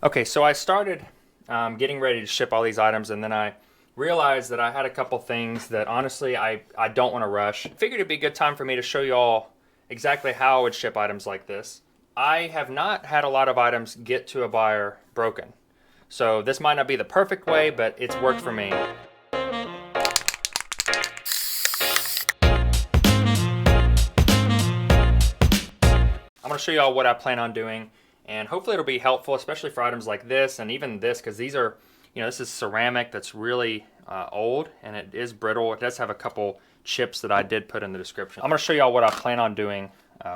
Okay, so I started getting ready to ship all these items, and then I realized that I had a couple things that honestly I don't want to rush. Figured it'd be a good time for me to show you all exactly how I would ship items like this. I have not had a lot of items get to a buyer broken. So this might not be the perfect way, but it's worked for me. I'm going to show you all what I plan on doing, and hopefully it'll be helpful, especially for items like this and even this, because these are, this is ceramic that's really old and it is brittle. It does have a couple chips that I did put in the description. I'm going to show you all what I plan on doing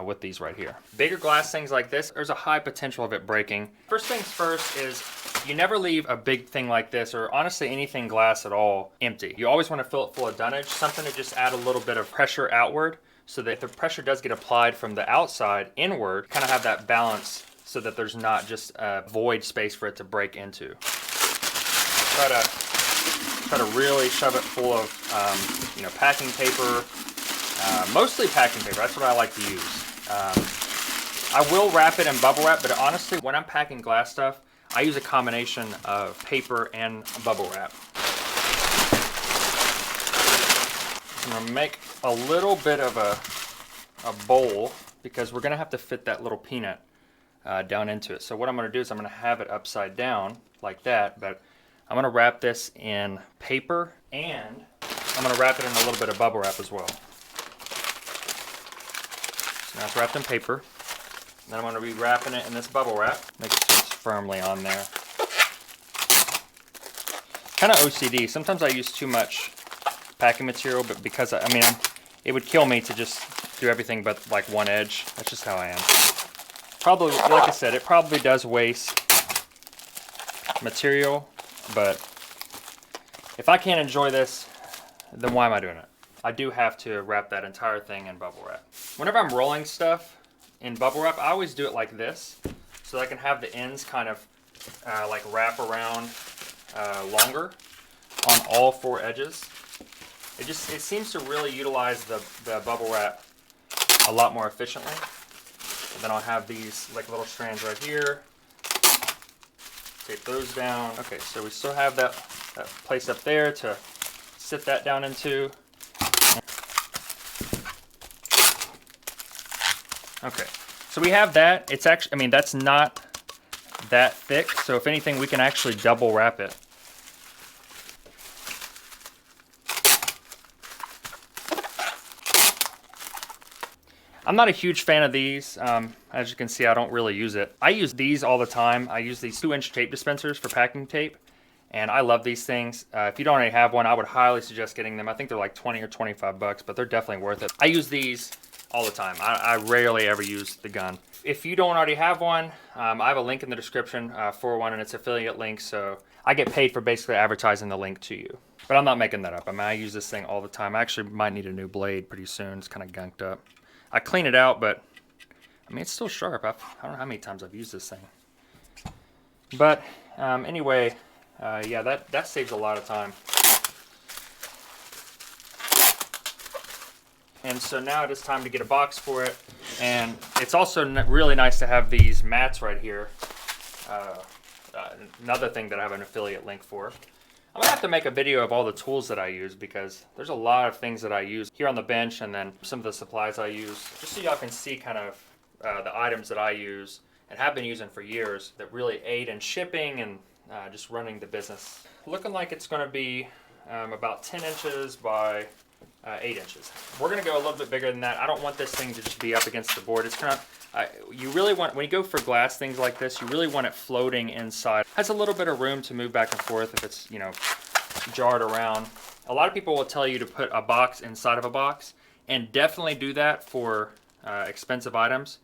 with these right here. Bigger glass things like this, there's a high potential of it breaking. First things first is you never leave a big thing like this, or honestly anything glass at all, empty. You always want to fill it full of dunnage, something to just add a little bit of pressure outward, so that if the pressure does get applied from the outside inward, kind of have that balance so that there's not just a void space for it to break into. Try to really shove it full of packing paper, mostly packing paper. That's what I like to use. I will wrap it in bubble wrap, but honestly, when I'm packing glass stuff, I use a combination of paper and bubble wrap. I'm gonna make a little bit of a bowl because we're gonna have to fit that little peanut down into it. So what I'm gonna do is I'm gonna have it upside down like that, but I'm gonna wrap this in paper and I'm gonna wrap it in a little bit of bubble wrap as well. So now it's wrapped in paper. Then I'm gonna be wrapping it in this bubble wrap. Make sure it's firmly on there. Kind of OCD. Sometimes I use too much packing material, but because it would kill me to just do everything but like one edge. That's just how I am. Probably, like I said, it probably does waste material, but if I can't enjoy this, then why am I doing it? I do have to wrap that entire thing in bubble wrap. Whenever I'm rolling stuff in bubble wrap, I always do it like this, so that I can have the ends kind of like wrap around longer on all four edges. It seems to really utilize the bubble wrap a lot more efficiently. And then I'll have these like little strands right here. Tape those down. Okay, so we still have that place up there to sit that down into. Okay, so we have that. It's actually, that's not that thick. So if anything, we can actually double wrap it. I'm not a huge fan of these. As you can see, I don't really use it. I use these all the time. I use these 2-inch tape dispensers for packing tape, and I love these things. If you don't already have one, I would highly suggest getting them. I think they're like 20 or 25 bucks, but they're definitely worth it. I use these all the time. I rarely ever use the gun. If you don't already have one, I have a link in the description for one, and it's affiliate link, so I get paid for basically advertising the link to you. But I'm not making that up. I use this thing all the time. I actually might need a new blade pretty soon. It's kind of gunked up. I clean it out, but it's still sharp. I don't know how many times I've used this thing. But anyway, yeah, that saves a lot of time. And so now it is time to get a box for it. And it's also really nice to have these mats right here. Another thing that I have an affiliate link for. I'm gonna have to make a video of all the tools that I use because there's a lot of things that I use here on the bench, and then some of the supplies I use, just so y'all can see kind of the items that I use and have been using for years that really aid in shipping and just running the business. Looking like it's gonna be about 10 inches by 8 inches. We're gonna go a little bit bigger than that. I don't want this thing to just be up against the board. It's kind of, you really want, when you go for glass things like this, you really want it floating inside. Has a little bit of room to move back and forth if it's, jarred around. A lot of people will tell you to put a box inside of a box, and definitely do that for expensive items.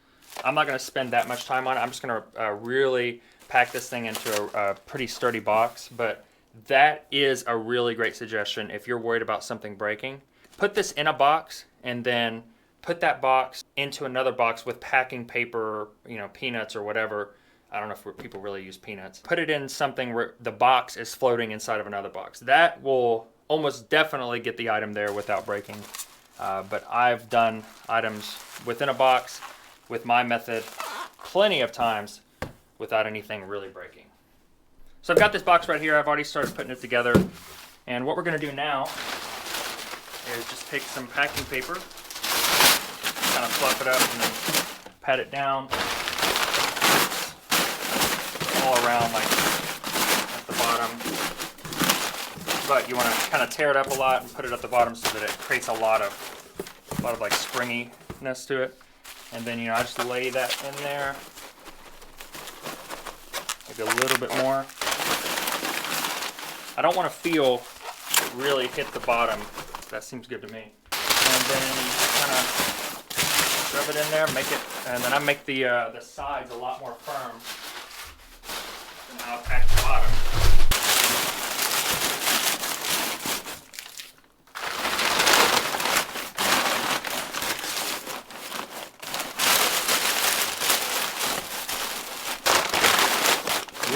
I'm not gonna spend that much time on it. I'm just gonna really pack this thing into a pretty sturdy box, but that is a really great suggestion if you're worried about something breaking. Put this in a box and then put that box into another box with packing paper, peanuts or whatever. I don't know if people really use peanuts. Put it in something where the box is floating inside of another box. That will almost definitely get the item there without breaking. But I've done items within a box with my method plenty of times without anything really breaking. So I've got this box right here. I've already started putting it together. And what we're going to do now is just take some packing paper, kind of fluff it up and then pat it down all around, like at the bottom. But you want to kind of tear it up a lot and put it at the bottom so that it creates a lot of like springiness to it. And then, you know, I just lay that in there, maybe a little bit more. I don't want to feel it really hit the bottom. That seems good to me. And then you just kind of rub it in there, make it, and then I make the sides a lot more firm. And I'll pack the bottom.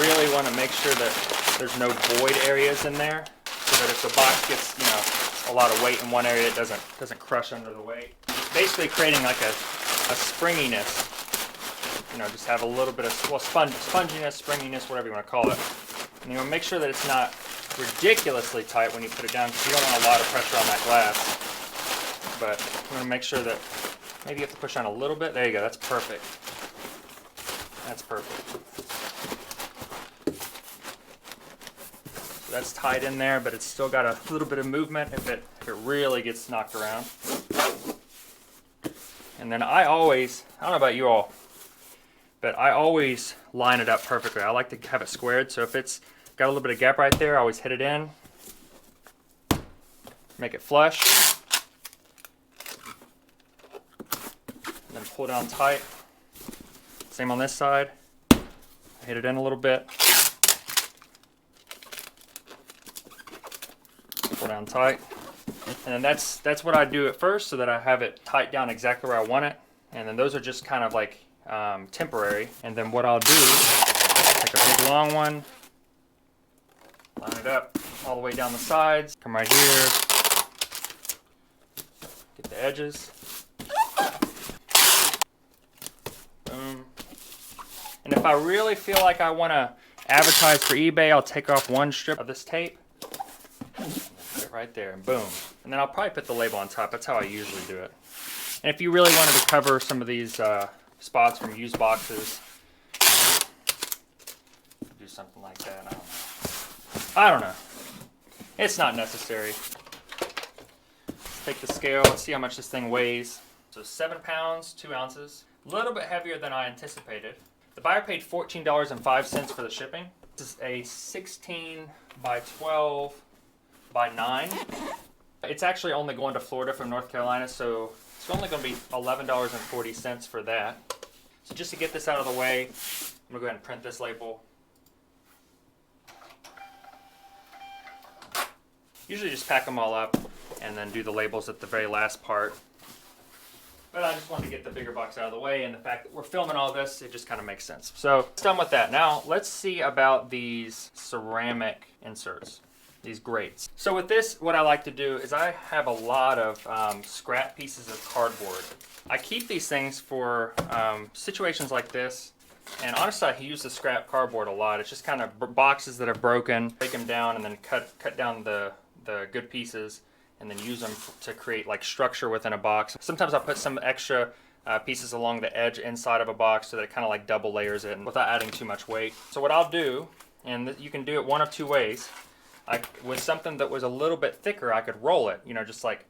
Really want to make sure that there's no void areas in there, so that if the box gets, you know, a lot of weight in one area, it doesn't crush under the weight. It's basically creating like a springiness. You know, just have a little bit of, well, sponginess, springiness, whatever you want to call it. And you want to make sure that it's not ridiculously tight when you put it down, because you don't want a lot of pressure on that glass. But you want to make sure that maybe you have to push on a little bit. There you go. That's perfect. That's perfect. That's tied in there, but it's still got a little bit of movement if it really gets knocked around. And then I don't know about you all, but I always line it up perfectly. I like to have it squared, so if it's got a little bit of gap right there, I always hit it in, make it flush, and then pull down tight. Same on this side. I hit it in a little bit. Pull down tight, and then that's what I do at first, so that I have it tight down exactly where I want it. And then those are just kind of like temporary. And then what I'll do is take a big long one, line it up all the way down the sides, come right here, get the edges, boom. And if I really feel like I want to advertise for eBay, I'll take off one strip of this tape, right there, and boom. And then I'll probably put the label on top. That's how I usually do it. And if you really wanted to cover some of these spots from used boxes, do something like that. I don't know. It's not necessary. Let's take the scale. Let's see how much this thing weighs. So 7 pounds, 2 ounces. A little bit heavier than I anticipated. The buyer paid $14.05 for the shipping. This is a 16 by 12 by 9. It's actually only going to Florida from North Carolina, so it's only going to be $11.40 for that. So just to get this out of the way, I'm going to go ahead and print this label. Usually just pack them all up and then do the labels at the very last part. But I just wanted to get the bigger box out of the way, and the fact that we're filming all this, it just kind of makes sense. So it's done with that. Now let's see about these ceramic inserts. These grates. So with this, what I like to do is I have a lot of scrap pieces of cardboard. I keep these things for situations like this, and honestly I use the scrap cardboard a lot. It's just kind of boxes that are broken, break them down, and then cut down the good pieces, and then use them to create like structure within a box. Sometimes I'll put some extra pieces along the edge inside of a box so that it kind of like double layers it without adding too much weight. So what I'll do, and you can do it one of two ways. With something that was a little bit thicker, I could roll it, you know, just like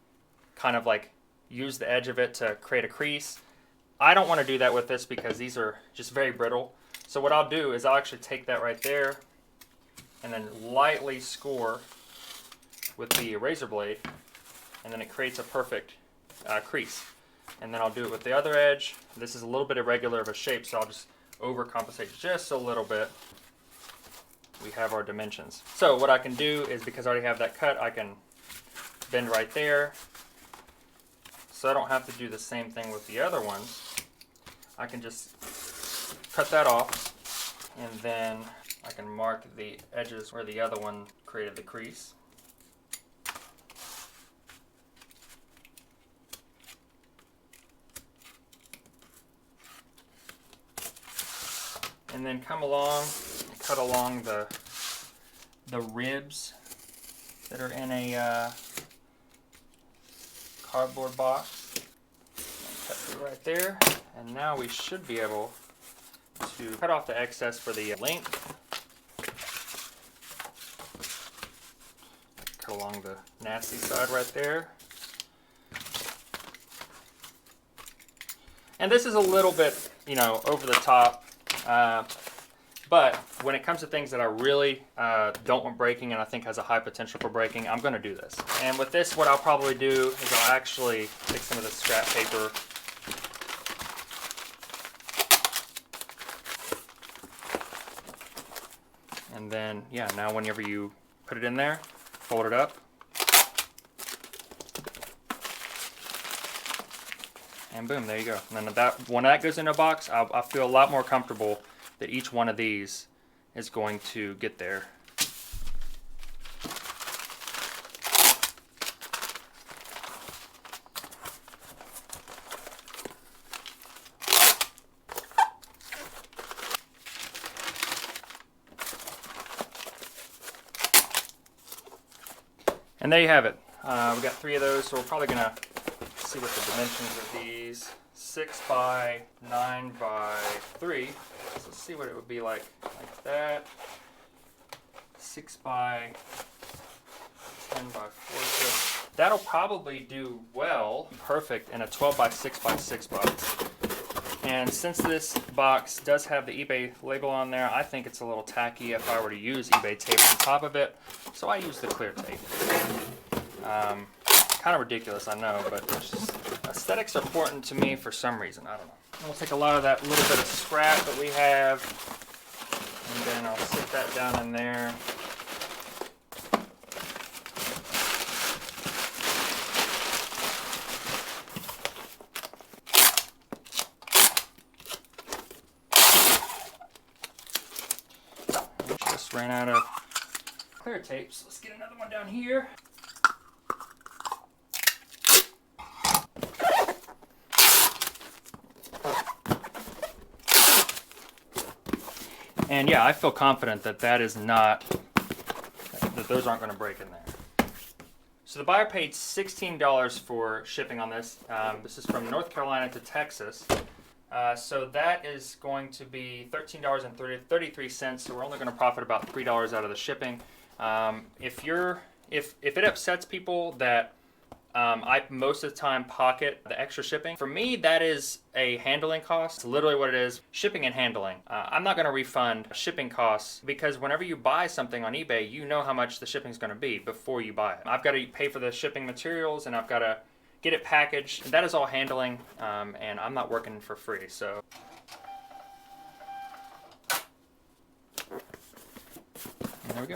kind of like use the edge of it to create a crease. I don't want to do that with this because these are just very brittle. So what I'll do is I'll actually take that right there and then lightly score with the razor blade, and then it creates a perfect crease. And then I'll do it with the other edge. This is a little bit irregular of a shape, so I'll just overcompensate just a little bit. We have our dimensions. So what I can do is, because I already have that cut, I can bend right there. So I don't have to do the same thing with the other ones. I can just cut that off, and then I can mark the edges where the other one created the crease. And then come along and cut along the the ribs that are in a cardboard box. Cut through right there, and now we should be able to cut off the excess for the link. Cut along the nasty side right there. And this is a little bit, you know, over the top, but when it comes to things that I really don't want breaking and I think has a high potential for breaking, I'm going to do this. And with this, what I'll probably do is I'll actually take some of the scrap paper and then, yeah, now whenever you put it in there, fold it up. And boom, there you go. And then when that goes in a box, I feel a lot more comfortable that each one of these is going to get there. And there you have it. We got 3 of those, so we're probably gonna see what the dimensions of these. 6 by 9 by 3. So let's see what it would be like that. 6 by 10 by 4. So that'll probably do well, perfect in a 12 by 6 by 6 box. And since this box does have the eBay label on there, I think it's a little tacky if I were to use eBay tape on top of it. So I use the clear tape. Kind of ridiculous, I know, but it's just, aesthetics are important to me for some reason. I don't know. And we'll take a lot of that little bit of scrap that we have, and then I'll sit that down in there. We just ran out of clear tape, so let's get another one down here. And yeah, I feel confident that that is not, that those aren't going to break in there. So the buyer paid $16 for shipping on this. This is from North Carolina to Texas. So that is going to be $13.33. So we're only going to profit about $3 out of the shipping. If it upsets people that I most of the time pocket the extra shipping, for me that is a handling cost. It's literally what it is, shipping and handling. I'm not going to refund shipping costs because whenever you buy something on eBay, you know how much the shipping is going to be before you buy it. I've got to pay for the shipping materials and I've got to get it packaged. That is all handling, and I'm not working for free. So there we go.